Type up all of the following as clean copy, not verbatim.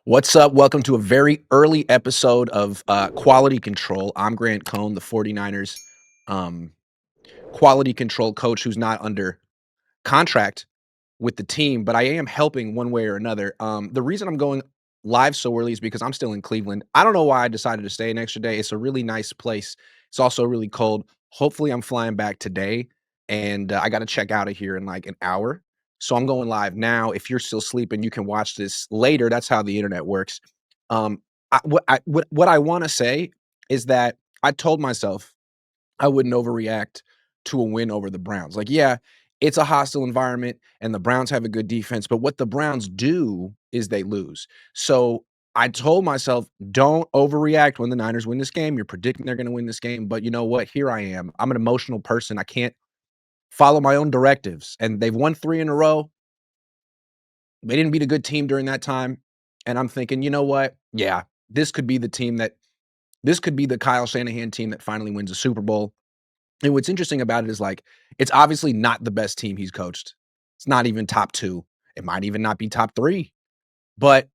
What's up? Welcome to a very early episode of Quality Control. I'm Grant Cohn, the 49ers um, quality control coach who's not under contract with the team, but I am helping one way or another. The reason I'm going live so early is because I'm still in Cleveland. I don't know why I decided to stay an extra day. It's a really nice place. It's also really cold. Hopefully, I'm flying back today, and I got to check out of here in like an hour. So I'm going live now. If you're still sleeping, you can watch this later. That's how the internet works. What I want to say is that I told myself I wouldn't overreact to a win over the Browns. Like, yeah, it's a hostile environment and the Browns have a good defense, but what the Browns do is they lose. So I told myself, don't overreact when the Niners win this game. You're predicting they're going to win this game. But you know what? Here I am. I'm an emotional person. I can't follow my own directives. And they've won three in a row. They didn't beat a good team during that time. And I'm thinking, you know what? Yeah, this could be the team that this could be the Kyle Shanahan team that finally wins a Super Bowl. And what's interesting about it is, like, it's obviously not the best team he's coached. It's not even top 2. It might even not be top 3. But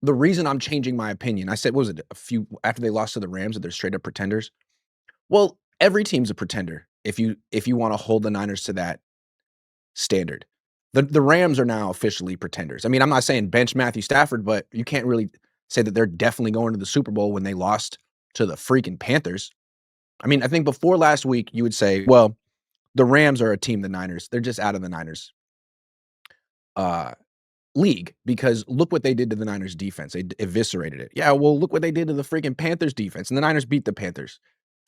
the reason I'm changing my opinion, I said, what was it, a few after they lost to the Rams that they're straight up pretenders? Well, every team's a pretender if you wanna hold the Niners to that standard. The Rams are now officially pretenders. I mean, I'm not saying bench Matthew Stafford, but you can't really say that they're definitely going to the Super Bowl when they lost to the freaking Panthers. I mean, I think before last week, you would say, well, the Rams are a team, the Niners. They're just out of the Niners uh, league because look what they did to the Niners defense. They eviscerated it. Yeah, well, look what they did to the freaking Panthers defense, and the Niners beat the Panthers.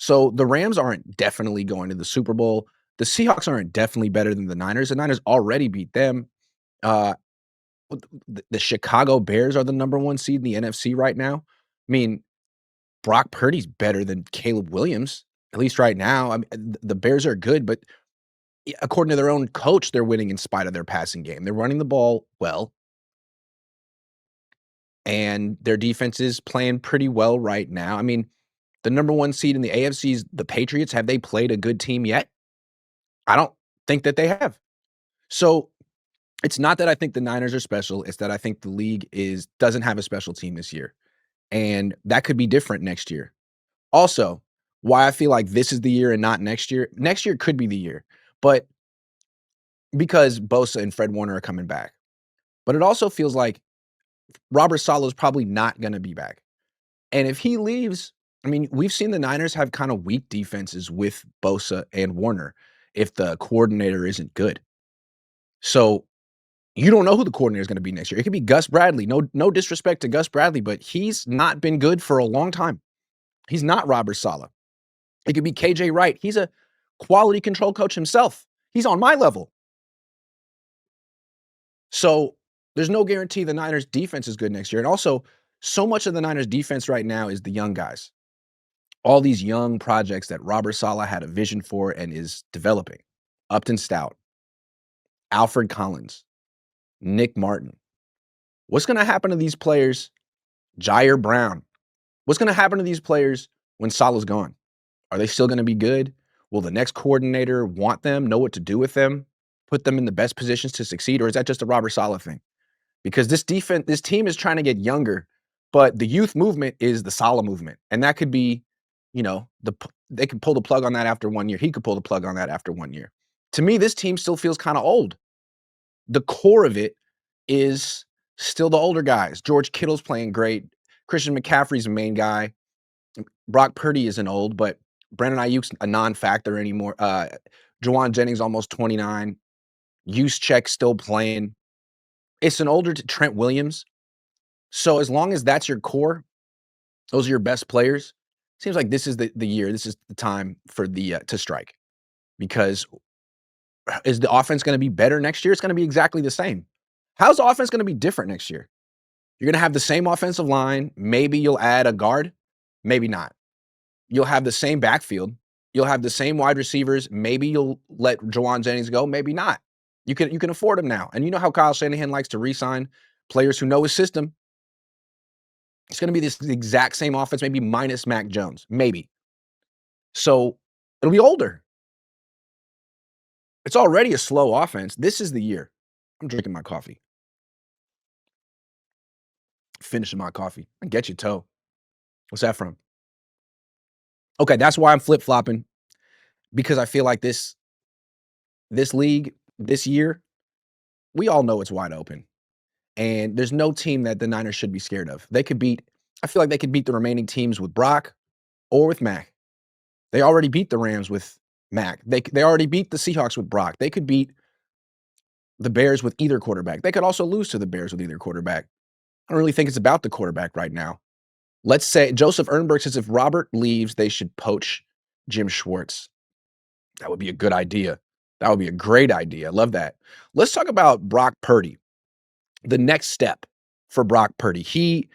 So the Rams aren't definitely going to the Super Bowl. The Seahawks aren't definitely better than the Niners. The Niners already beat them. Uh, the Chicago Bears are the number one seed in the NFC right now. I mean, Brock Purdy's better than Caleb Williams, at least right now. I mean, the Bears are good, but according to their own coach, they're winning in spite of their passing game. They're running the ball well, and their defense is playing pretty well right now. I mean, the number one seed in the AFC is the Patriots. Have they played a good team yet? I don't think that they have. So it's not that I think the Niners are special. It's that I think the league doesn't have a special team this year, and that could be different next year. Also, why I feel like this is the year and not next year. Next year could be the year, but because Bosa and Fred Warner are coming back. But it also feels like Robert Saleh is probably not going to be back. And if he leaves, I mean, we've seen the Niners have kind of weak defenses with Bosa and Warner if the coordinator isn't good. So you don't know who the coordinator is going to be next year. It could be Gus Bradley. No disrespect to Gus Bradley, but he's not been good for a long time. He's not Robert Saleh. It could be KJ Wright. He's a quality control coach himself. He's on my level. So there's no guarantee the Niners defense is good next year. And also, so much of the Niners defense right now is the young guys. All these young projects that Robert Saleh had a vision for and is developing. Upton Stout, Alfred Collins, Nick Martin. What's going to happen to these players? Jair Brown. What's going to happen to these players when Saleh's gone? Are they still going to be good? Will the next coordinator want them, know what to do with them, put them in the best positions to succeed? Or is that just a Robert Saleh thing? Because this team is trying to get younger, but the youth movement is the Salah movement, and that could be, they could pull the plug on that after 1 year. He could pull the plug on that after 1 year. To me, this team still feels kind of old. The core of it is still the older guys. George Kittle's playing great. Christian McCaffrey's the main guy. Brock Purdy isn't old, but Brandon Ayuk's a non-factor anymore. Jawan Jennings almost 29. Juszczyk still playing. It's an older Trent Williams. So as long as that's your core, those are your best players, seems like this is the year, this is the time for the to strike. Because is the offense gonna be better next year? It's gonna be exactly the same. How's the offense gonna be different next year? You're gonna have the same offensive line. Maybe you'll add a guard, maybe not. You'll have the same backfield. You'll have the same wide receivers. Maybe you'll let Jawan Jennings go, maybe not. You can afford him now. And you know how Kyle Shanahan likes to re-sign players who know his system. It's gonna be this exact same offense, maybe minus Mac Jones, maybe. So it'll be older. It's already a slow offense. This is the year. I'm drinking my coffee. finishing my coffee. And get your toe. What's that from? Okay, that's why I'm flip-flopping, because I feel like this league, this year, we all know it's wide open. And there's no team that the Niners should be scared of. I feel like they could beat the remaining teams with Brock or with Mac. They already beat the Rams with Mac. They already beat the Seahawks with Brock. They could beat the Bears with either quarterback. They could also lose to the Bears with either quarterback. I don't really think it's about the quarterback right now. Let's say Joseph Ehrenberg says if Robert leaves, they should poach Jim Schwartz. That would be a good idea. That would be a great idea. Love that. Let's talk about Brock Purdy. The next step for Brock Purdy. He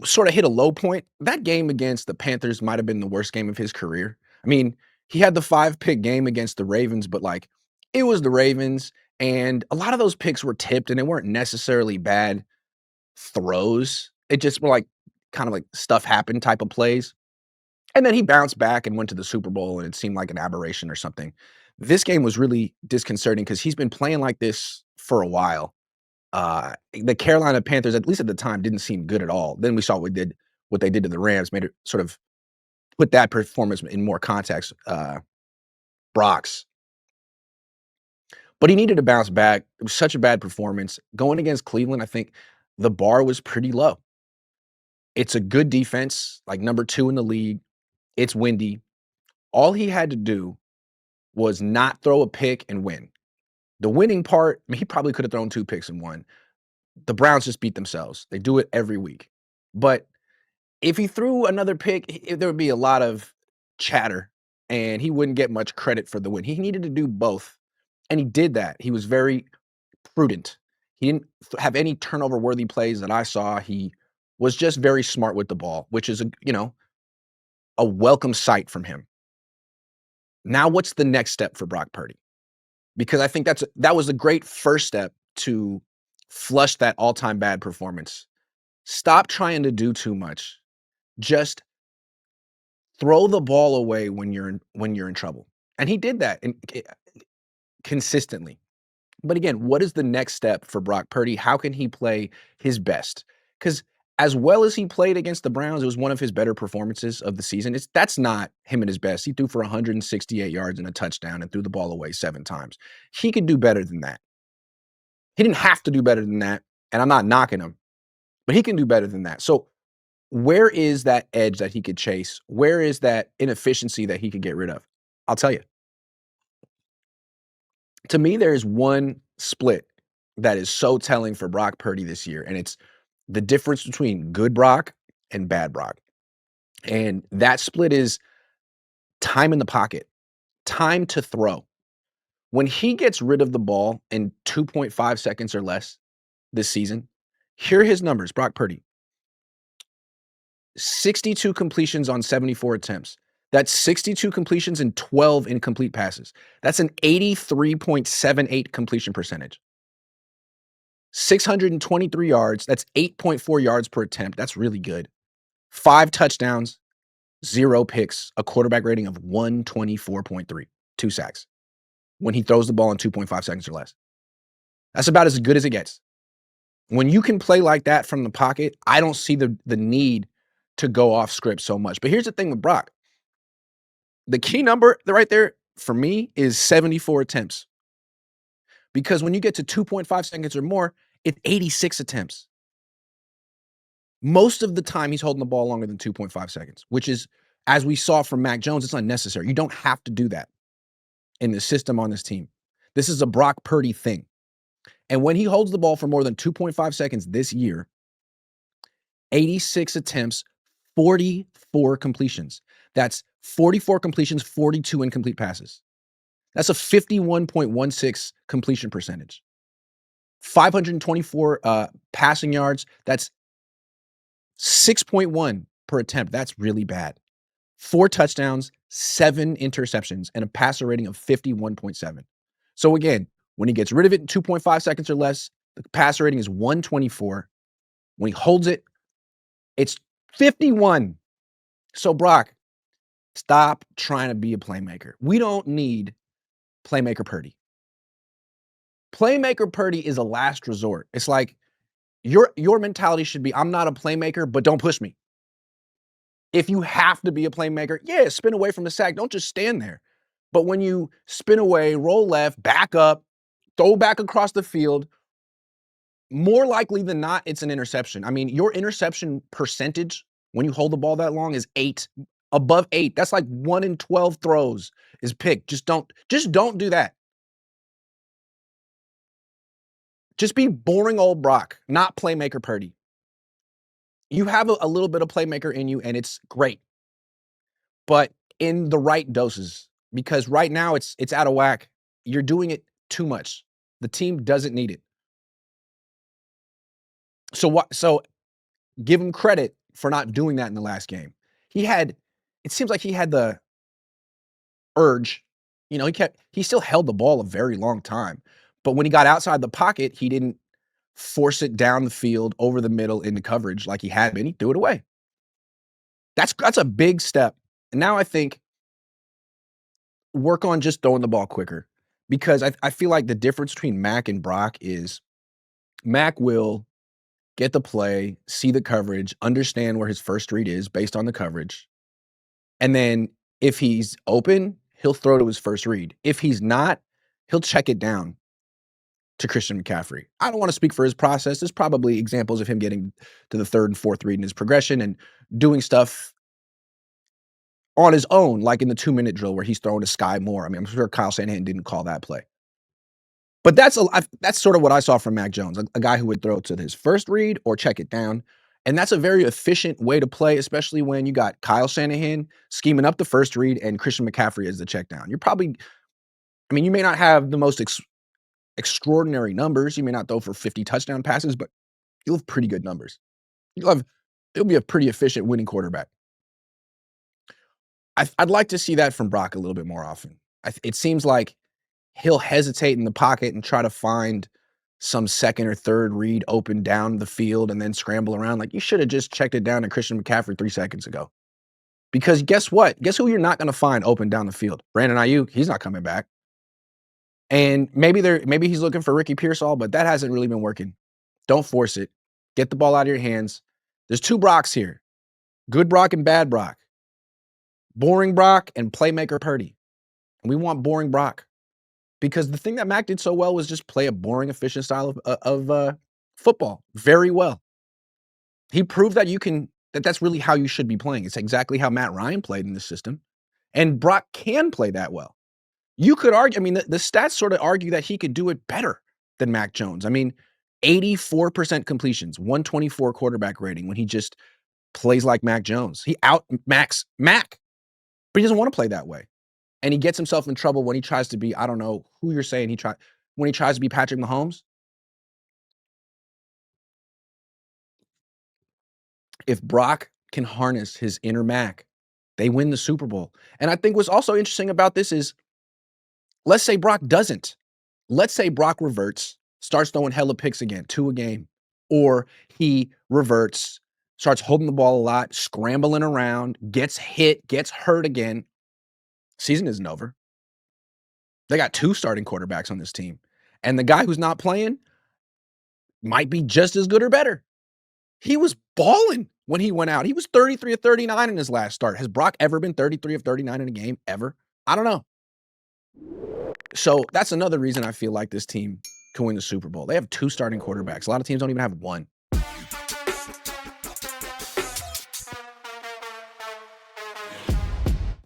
sort of hit a low point. That game against the Panthers might have been the worst game of his career. I mean, he had the 5-pick game against the Ravens, but like it was the Ravens, and a lot of those picks were tipped and they weren't necessarily bad throws. It just were like kind of like stuff happened type of plays. And then he bounced back and went to the Super Bowl, and it seemed like an aberration or something. This game was really disconcerting because he's been playing like this for a while. The Carolina Panthers, at least at the time, didn't seem good at all. Then we saw what they did to the Rams, made it sort of put that performance in more context. Brock's, but he needed to bounce back. It was such a bad performance going against Cleveland. I think the bar was pretty low. It's a good defense, like number 2 in the league. It's windy. All he had to do was not throw a pick and win. The winning part, I mean, he probably could have thrown 2 picks and won. The Browns just beat themselves. They do it every week. But if he threw another pick, there would be a lot of chatter, and he wouldn't get much credit for the win. He needed to do both, and he did that. He was very prudent. He didn't have any turnover-worthy plays that I saw. He was just very smart with the ball, which is a welcome sight from him. Now, what's the next step for Brock Purdy? Because I think that was a great first step to flush that all-time bad performance. Stop trying to do too much. Just throw the ball away when you're in trouble. And he did that consistently. But again, what is the next step for Brock Purdy? How can he play his best? Because as well as he played against the Browns, it was one of his better performances of the season. That's not him at his best. He threw for 168 yards and a touchdown and threw the ball away 7 times. He could do better than that. He didn't have to do better than that, and I'm not knocking him, but he can do better than that. So where is that edge that he could chase? Where is that inefficiency that he could get rid of? I'll tell you. To me, there is one split that is so telling for Brock Purdy this year, and it's the difference between good Brock and bad Brock. And that split is time in the pocket, time to throw. When he gets rid of the ball in 2.5 seconds or less this season, here are his numbers, Brock Purdy. 62 completions on 74 attempts. That's 62 completions and 12 incomplete passes. That's an 83.78 completion percentage. 623 yards. That's 8.4 yards per attempt. That's really good. 5 touchdowns, 0 picks, a quarterback rating of 124.3, 2 sacks when he throws the ball in 2.5 seconds or less. That's about as good as it gets. When you can play like that from the pocket, I don't see the need to go off script so much. But here's the thing with Brock. The key number right there for me is 74 attempts. Because when you get to 2.5 seconds or more, it's 86 attempts. Most of the time, he's holding the ball longer than 2.5 seconds, which is, as we saw from Mac Jones, it's unnecessary. You don't have to do that in the system on this team. This is a Brock Purdy thing. And when he holds the ball for more than 2.5 seconds this year, 86 attempts, 44 completions. That's 44 completions, 42 incomplete passes. That's a 51.16 completion percentage. 524 passing yards. That's 6.1 per attempt. That's really bad. 4 touchdowns, 7 interceptions, and a passer rating of 51.7. So again, when he gets rid of it in 2.5 seconds or less, the passer rating is 124. When he holds it, it's 51. So Brock, stop trying to be a playmaker. We don't need playmaker Purdy. Playmaker Purdy is a last resort. It's like Your mentality should be, "I'm not a playmaker, but don't push me." If you have to be a playmaker, yeah, spin away from the sack. Don't just stand there. But when you spin away, roll left, back up, throw back across the field, more likely than not, it's an interception. I mean, your interception percentage when you hold the ball that long is 8, above 8. That's like 1 in 12 throws is picked. Just don't do that. Just be boring old Brock, not playmaker Purdy. You have a little bit of playmaker in you, and it's great, but in the right doses. Because right now it's out of whack. You're doing it too much. The team doesn't need it. So give him credit for not doing that in the last game. He had it seems like he had the urge. You know, he still held the ball a very long time. But when he got outside the pocket, he didn't force it down the field over the middle into coverage like he had been. He threw it away. That's a big step. And now I think work on just throwing the ball quicker. Because I feel like the difference between Mac and Brock is Mac will get the play, see the coverage, understand where his first read is based on the coverage. And then if he's open, he'll throw to his first read. If he's not, he'll check it down to Christian McCaffrey. I don't want to speak for his process. There's probably examples of him getting to the third and fourth read in his progression and doing stuff on his own, like in the 2-minute drill where he's throwing to Sky Moore. I mean, I'm sure Kyle Shanahan didn't call that play. But that's sort of what I saw from Mac Jones, a guy who would throw to his first read or check it down. And that's a very efficient way to play, especially when you got Kyle Shanahan scheming up the first read and Christian McCaffrey as the check down. You're probably, I mean, you may not have the most extraordinary numbers. You may not throw for 50 touchdown passes, but you'll have pretty good numbers. It'll be a pretty efficient winning quarterback. I'd like to see that from Brock a little bit more often. It seems like he'll hesitate in the pocket and try to find some second or third read open down the field and then scramble around. Like, you should have just checked it down to Christian McCaffrey 3 seconds ago. Because guess what? Guess who you're not going to find open down the field? Brandon Ayuk. He's not coming back. And maybe he's looking for Ricky Pearsall, but that hasn't really been working. Don't force it. Get the ball out of your hands. There's 2 Brocks here. Good Brock and bad Brock. Boring Brock and playmaker Purdy. And we want boring Brock. Because the thing that Mac did so well was just play a boring, efficient style of football very well. He proved that that's really how you should be playing. It's exactly how Matt Ryan played in this system. And Brock can play that well. You could argue, I mean, the stats sort of argue that he could do it better than Mac Jones. I mean, 84% completions, 124 quarterback rating when he just plays like Mac Jones. He out Max Mac, but he doesn't want to play that way. And he gets himself in trouble when he tries to be, I don't know who you're saying when he tries to be Patrick Mahomes. If Brock can harness his inner Mac, they win the Super Bowl. And I think what's also interesting about this is, let's say Brock doesn't. Let's say Brock reverts, starts throwing hella picks again, 2 a game. Or he reverts, starts holding the ball a lot, scrambling around, gets hit, gets hurt again. Season isn't over. They got 2 starting quarterbacks on this team. And the guy who's not playing might be just as good or better. He was balling when he went out. He was 33 of 39 in his last start. Has Brock ever been 33 of 39 in a game ever? I don't know. So that's another reason I feel like this team can win the Super Bowl. They have 2 starting quarterbacks. A lot of teams don't even have 1.